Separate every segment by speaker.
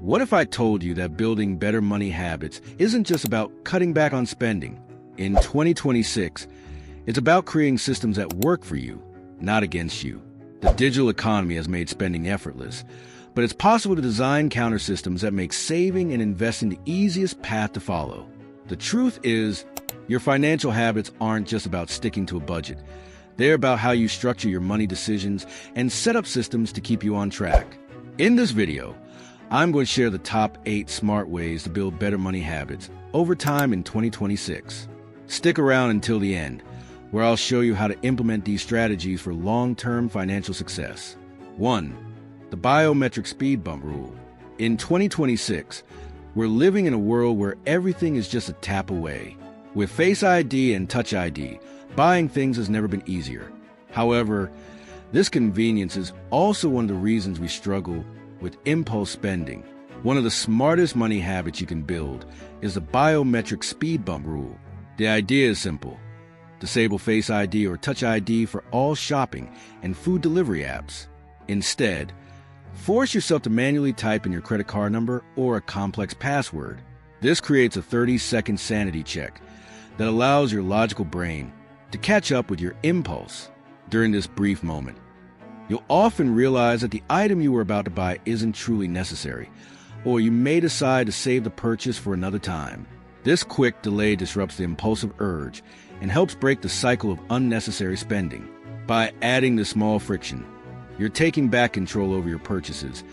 Speaker 1: What if I told you that building better money habits isn't just about cutting back on spending? In 2026, it's about creating systems that work for you, not against you. The digital economy has made spending effortless, but it's possible to design counter systems that make saving and investing the easiest path to follow. The truth is, your financial habits aren't just about sticking to a budget. They're about how you structure your money decisions and set up systems to keep you on track. In this video, I'm going to share the top 8 smart ways to build better money habits over time in 2026. Stick around until the end, where I'll show you how to implement these strategies for long-term financial success. 1. The biometric speed bump rule. In 2026, we're living in a world where everything is just a tap away. With Face ID and Touch ID, buying things has never been easier. However, this convenience is also one of the reasons we struggle with impulse spending. One of the smartest money habits you can build is the biometric speed bump rule. The idea is simple. Disable Face ID or Touch ID for all shopping and food delivery apps. Instead, force yourself to manually type in your credit card number or a complex password. This creates a 30-second sanity check that allows your logical brain to catch up with your impulse. During this brief moment, you'll often realize that the item you were about to buy isn't truly necessary, or you may decide to save the purchase for another time. This quick delay disrupts the impulsive urge and helps break the cycle of unnecessary spending. By adding this small friction, you're taking back control over your purchases,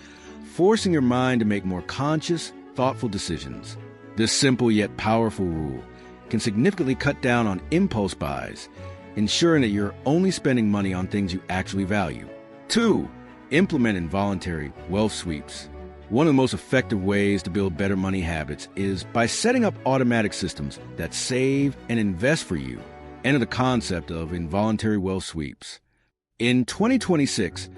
Speaker 1: forcing your mind to make more conscious, thoughtful decisions. This simple yet powerful rule can significantly cut down on impulse buys, ensuring that you're only spending money on things you actually value. 2. Implement involuntary wealth sweeps. One of the most effective ways to build better money habits is by setting up automatic systems that save and invest for you. Enter the concept of involuntary wealth sweeps. In 2026,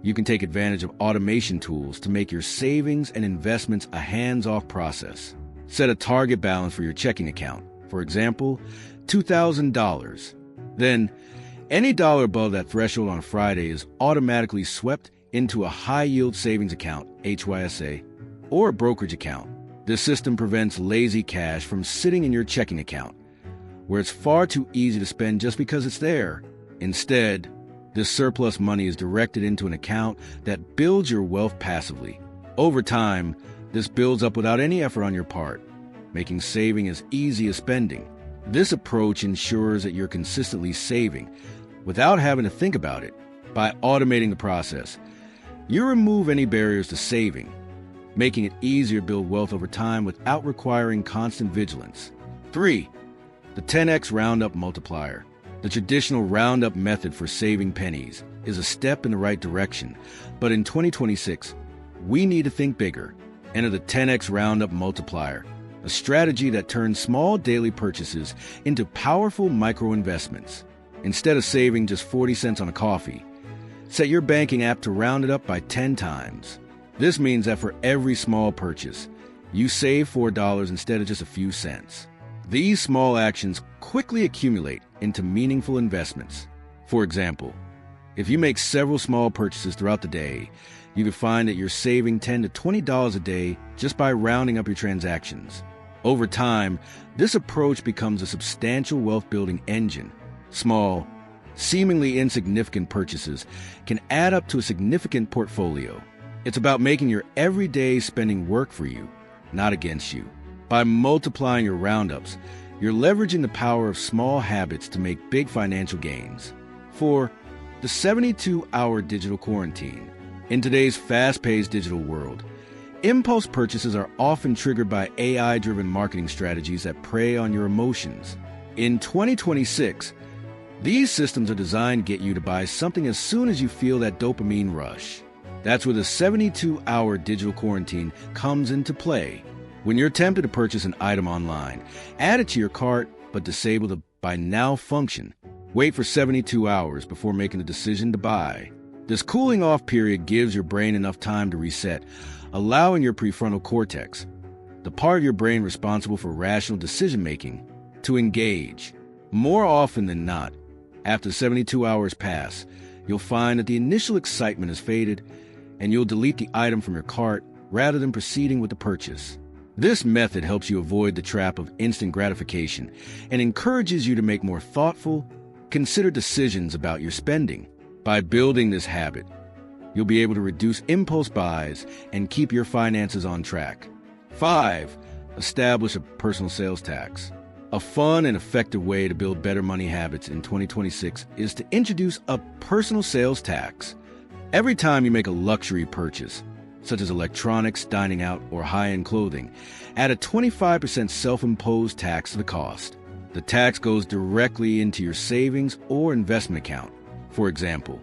Speaker 1: you can take advantage of automation tools to make your savings and investments a hands-off process. Set a target balance for your checking account, for example, $2,000. Then, any dollar above that threshold on a Friday is automatically swept into a high-yield savings account, HYSA, or a brokerage account. This system prevents lazy cash from sitting in your checking account, where it's far too easy to spend just because it's there. Instead, this surplus money is directed into an account that builds your wealth passively. Over time, this builds up without any effort on your part, making saving as easy as spending. This approach ensures that you're consistently saving without having to think about it. By automating the process, you remove any barriers to saving, making it easier to build wealth over time without requiring constant vigilance. 3. The 10x roundup multiplier. The traditional roundup method for saving pennies is a step in the right direction, but in 2026, we need to think bigger. Enter the 10x roundup multiplier, a strategy that turns small daily purchases into powerful micro-investments. Instead of saving just 40 cents on a coffee, set your banking app to round it up by 10 times. This means that for every small purchase, you save $4 instead of just a few cents. These small actions quickly accumulate into meaningful investments. For example, if you make several small purchases throughout the day, you can find that you're saving $10 to $20 a day just by rounding up your transactions. Over time, this approach becomes a substantial wealth-building engine. Small, seemingly insignificant purchases can add up to a significant portfolio. It's about making your everyday spending work for you, not against you. By multiplying your roundups, you're leveraging the power of small habits to make big financial gains. 4. The 72-hour digital quarantine. In today's fast-paced digital world, impulse purchases are often triggered by AI-driven marketing strategies that prey on your emotions. In 2026, these systems are designed to get you to buy something as soon as you feel that dopamine rush. That's where the 72-hour digital quarantine comes into play. When you're tempted to purchase an item online, add it to your cart, but disable the Buy Now function. Wait for 72 hours before making the decision to buy. This cooling off period gives your brain enough time to reset, allowing your prefrontal cortex, the part of your brain responsible for rational decision-making, to engage. More often than not, after 72 hours pass, you'll find that the initial excitement has faded, and you'll delete the item from your cart rather than proceeding with the purchase. This method helps you avoid the trap of instant gratification and encourages you to make more thoughtful, considered decisions about your spending. By building this habit, you'll be able to reduce impulse buys and keep your finances on track. 5. Establish a personal sales tax. A fun and effective way to build better money habits in 2026 is to introduce a personal sales tax. Every time you make a luxury purchase, such as electronics, dining out, or high-end clothing, add a 25% self-imposed tax to the cost. The tax goes directly into your savings or investment account. For example,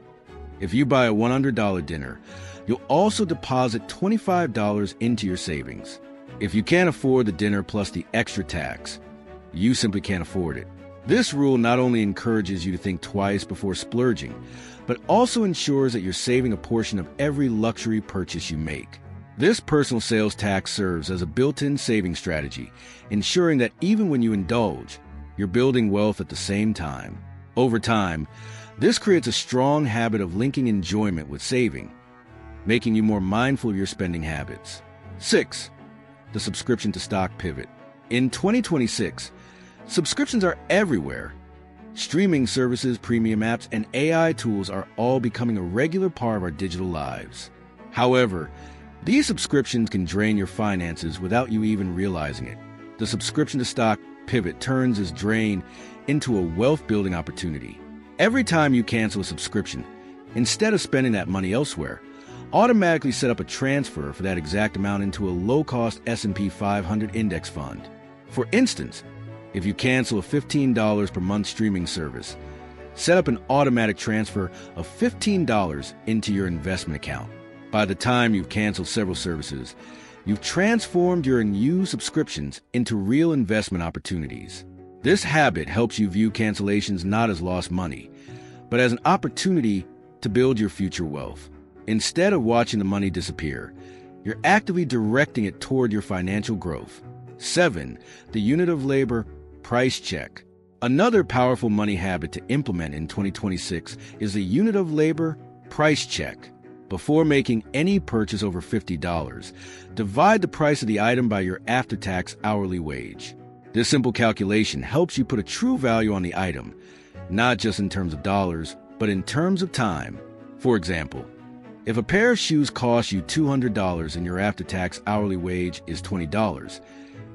Speaker 1: if you buy a $100 dinner, you'll also deposit $25 into your savings. If you can't afford the dinner plus the extra tax, you simply can't afford it. This rule not only encourages you to think twice before splurging, but also ensures that you're saving a portion of every luxury purchase you make. This personal sales tax serves as a built-in saving strategy, ensuring that even when you indulge, you're building wealth at the same time. Over time, this creates a strong habit of linking enjoyment with saving, making you more mindful of your spending habits. 6. The subscription to stock pivot. In 2026, subscriptions are everywhere. Streaming services, premium apps, and AI tools are all becoming a regular part of our digital lives. However, these subscriptions can drain your finances without you even realizing it. The subscription to stock pivot turns this drain into a wealth-building opportunity. Every time you cancel a subscription, instead of spending that money elsewhere, automatically set up a transfer for that exact amount into a low-cost S&P 500 index fund. For instance, if you cancel a $15 per month streaming service, set up an automatic transfer of $15 into your investment account. By the time you've canceled several services, you've transformed your unused subscriptions into real investment opportunities. This habit helps you view cancellations not as lost money, but as an opportunity to build your future wealth. Instead of watching the money disappear, you're actively directing it toward your financial growth. 7. The unit of labor price check. Another powerful money habit to implement in 2026 is the unit of labor price check. Before making any purchase over $50, divide the price of the item by your after-tax hourly wage. This simple calculation helps you put a true value on the item, not just in terms of dollars, but in terms of time. For example, if a pair of shoes costs you $200 and your after-tax hourly wage is $20,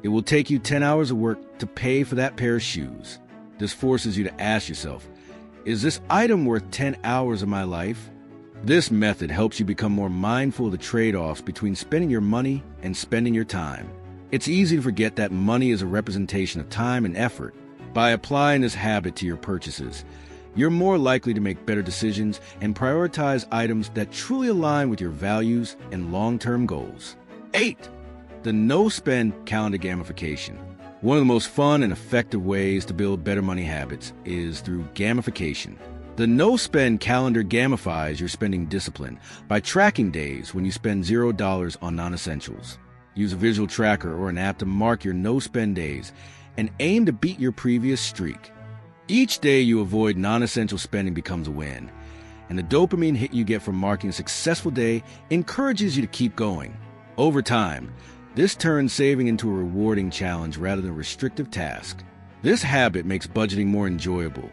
Speaker 1: it will take you 10 hours of work to pay for that pair of shoes. This forces you to ask yourself, is this item worth 10 hours of my life? This method helps you become more mindful of the trade-offs between spending your money and spending your time. It's easy to forget that money is a representation of time and effort. By applying this habit to your purchases, you're more likely to make better decisions and prioritize items that truly align with your values and long-term goals. 8. The no-spend calendar gamification. One of the most fun and effective ways to build better money habits is through gamification. The no-spend calendar gamifies your spending discipline by tracking days when you spend $0 on non-essentials. Use a visual tracker or an app to mark your no-spend days and aim to beat your previous streak. Each day you avoid non-essential spending becomes a win, and the dopamine hit you get from marking a successful day encourages you to keep going. Over time, this turns saving into a rewarding challenge rather than a restrictive task. This habit makes budgeting more enjoyable,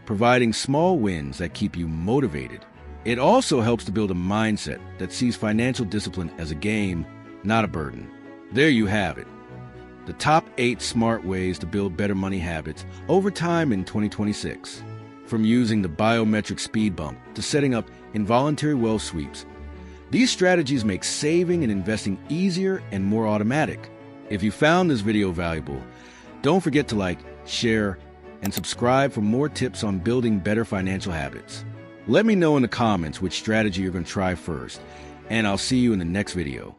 Speaker 1: providing small wins that keep you motivated. It also helps to build a mindset that sees financial discipline as a game, not a burden. There you have it. The top 8 smart ways to build better money habits over time in 2026. From using the biometric speed bump to setting up involuntary wealth sweeps, these strategies make saving and investing easier and more automatic. If you found this video valuable, don't forget to like, share, and subscribe for more tips on building better financial habits. Let me know in the comments which strategy you're going to try first, and I'll see you in the next video.